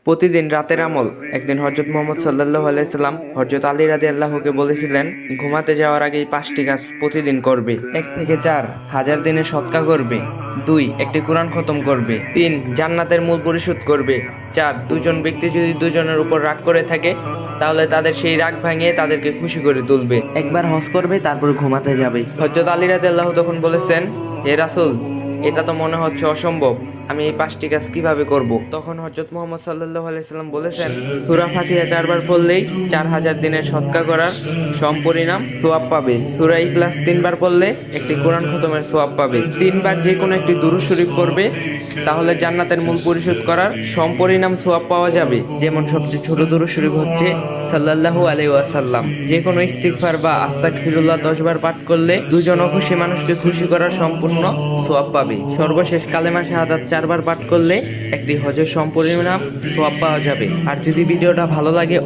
প্রতিদিন রাতের আমল। একদিন হযরত মুহাম্মদ সাল্লাল্লাহু আলাইহি সাল্লাম হযরত আলী রাদিয়াল্লাহুকে বলেছিলেন, ঘুমাতে যাওয়ার আগে এই 5টি কাজ প্রতিদিন করবে। 1 থেকে 4 হাজার দিনের সদকা করবে। 2 একটি কোরআন খতম করবে। 3 জান্নাতের মূল পরিশোধ করবে। 4 দুজন ব্যক্তি যদি দুজনের উপর রাগ করে থাকে তাহলে তাদের সেই রাগ ভাঙিয়ে তাদেরকে খুশি করে তুলবে। একবার হজ করবে, তারপর ঘুমাতে যাবে। হযরত আলী রাদিয়াল্লাহু তখন বলেছেন, হে রাসূল, এটা তো মনে হচ্ছে অসম্ভব, আমি এই 5টি কাজ কিভাবে করব? তখন হযরত মুহাম্মদ সাল্লাল্লাহু আলাইহি সাল্লাম বলেছেন, সূরা ফাতিহা 4 বার পড়লেই 4000 দিনের সদকা করার সমপরিণাম সওয়াব পাবে। সূরা ইখলাস 3 বার পড়লে একটি কোরআন খতমের সওয়াব পাবে। 3 বার যে কোনো একটি দুরূদ শরীফ পড়বে, তাহলে জান্নাতের মূল পরিশোধ করার সমপরিণাম সওয়াব পাওয়া যাবে। যেমন সবচেয়ে ছোট দুরূদ শরীফ হচ্ছে সাল্লাল্লাহু আলাইহি ওয়াসাল্লাম। যে কোনো ইস্তিগফার বা আস্তাগফিরুল্লাহ 10 বার পাঠ করলে দুজন অখুশি মানুষকে খুশি করার সম্পূর্ণ সওয়াব পাবে। সর্বশেষ কালেমা শাহাদাত 4 বার পাঠ করলে একটি হজের সম্পরিণাম সওয়াব পাওয়া যাবে। আর যদি ভিডিওটা ভালো লাগে